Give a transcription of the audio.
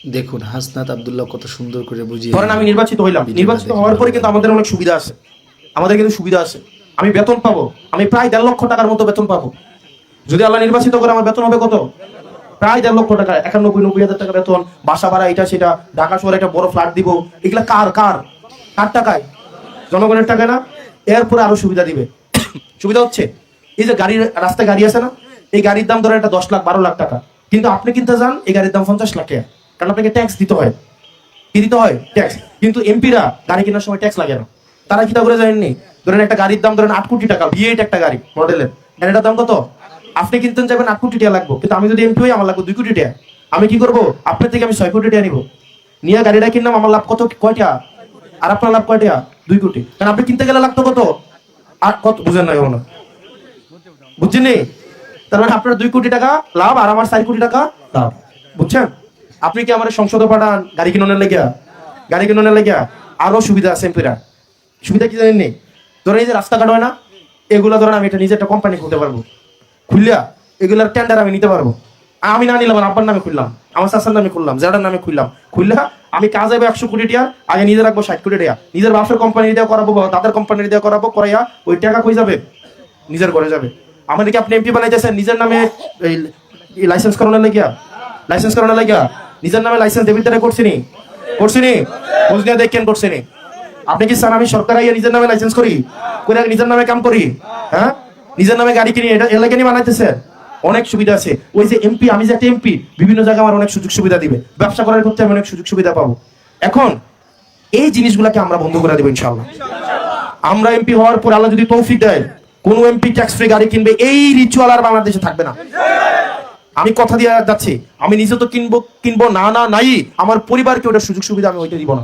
দেখুন হাসনাত আব্দুল্লাহ কত সুন্দর করে বুঝিয়ে ধরেন আমি নির্বাচিত হইলাম, নির্বাচিত হওয়ার পরে কিন্তু আমাদের অনেক সুবিধা আছে, আমাদের কিন্তু সুবিধা আছে। আমি বেতন পাবো, আমি প্রায় 1.5 লক্ষ টাকার মতো বেতন পাবো। যদি আল্লাহ নির্বাচিত করে আমার বেতন হবে কত? প্রায় 1.5 লক্ষ টাকা, 91-90 হাজার টাকা বেতন, বাসা ভাড়া, এটা সেটা, ঢাকা শহরে একটা বড় ফ্ল্যাট দিব। এগুলা কার কার কার টাকায়? জনগণের টাকায় না? এরপরে আরো সুবিধা দিবে। সুবিধা হচ্ছে এই যে গাড়ির, রাস্তায় গাড়ি আছে না, এই গাড়ির দাম ধরেন এটা 10 লাখ 12 লাখ টাকা, কিন্তু আপনি কিনতে যান এই গাড়ির দাম 50 লাখ টাকা, কারণ আপনাকে ট্যাক্স দিতে হয়। কি দিতে হয়? ট্যাক্স। কিন্তু এমপিরা গাড়ি কেনার সময় ট্যাক্স লাগে না। তারা কি তা করে জানেননি? ধরেন একটা গাড়ির দাম ধরেন 8 কোটি টাকা, V8 একটা গাড়ি মডেলের, এটার দাম কত? আপনি কিনতে যাবেন 8 কোটি টাকা লাগবে, কিন্তু আমি যদি এমপি হই আমার লাগবে 2 কোটি টাকা। আমি কি করবো? আপনার থেকে আমি 6 কোটি টাকা নিবো, নিয়ে গাড়িটা কিনলাম, আমার লাভ কত? কয়টা? আর আপনার লাভ কয়টা? 2 কোটি। কারণ আপনি কিনতে গেলে লাগতো কত? আর কত বুঝেন না এখনো? বুঝছেন? তার মানে আপনার 2 কোটি টাকা লাভ আর আমার 4 কোটি টাকা লাভ। বুঝছেন? আপনি কি আমার সংসদে পাঠান গাড়ি কিনোনের লেগিয়া? গাড়ি কিনোনের লেগিয়া আরো সুবিধা আছে এমপিরা। সুবিধা কি জানেন? ধরেন এই যে রাস্তাঘাট হয় না, এগুলা ধরেন আমি এটা নিজে একটা কোম্পানি খুলতে পারবো, খুললা এগুলার টেন্ডার আমি নিতে পারবো। আমি না নিলাম, আব্বার নামে খুললাম, আমার চাচার নামে খুললাম, জেডার নামে খুললাম, খুললা আমি কাজ হবে 100 কোটি টাকা, আগে নিজে রাখবো 60 কোটি টাকা, নিজের বাপের কোম্পানি দিয়ে করাবো বা তাদের কোম্পানি দিয়ে করাবো, করাইয়া ওই টাকা কই যাবে? নিজের ঘরে যাবে। আমাদেরকে আপনি এমপি বানাইতেছেন নিজের নামে লাইসেন্স করানোর লাগিয়া, লাইসেন্স করানোর লাগিয়া নিজের নামে লাইসেন্স দেবির দ্বারা করছিনি, করছিনি, বুঝ নিয়ে দেখেন করছিনি। আপনি কি স্যার আমি সরকার আইয়া নিজের নামে লাইসেন্স করি, করে নিজের নামে কাম করি? হ্যাঁ, নিজের নামে গাড়ি কিনি, এটা এলাকা নিয়ে বানাইতেছেন। অনেক সুবিধা আছে। ওই যে এমপি, আমি যে একটা এমপি, বিভিন্ন জায়গায় আমার অনেক সুযোগ সুবিধা দিবে, ব্যবসা করার ক্ষেত্রে আমি অনেক সুযোগ সুবিধা পাবো। এখন এই জিনিসগুলোকে আমরা বন্ধ করে দেবো ইনশাআল্লাহ। আমরা এমপি হওয়ার পর আল্লাহ যদি তৌফিক দেয়, কোন এমপি ট্যাক্স ফ্রি গাড়ি কিনবে, এই রিচুয়াল আর বাংলাদেশে থাকবে না। আমি কথা দিয়ে যাচ্ছি, আমি নিজে তো কিনবো, কিনবো না, না নাই, আমার পরিবারকে ওটার সুযোগ সুবিধা আমি ওইটা দিব না।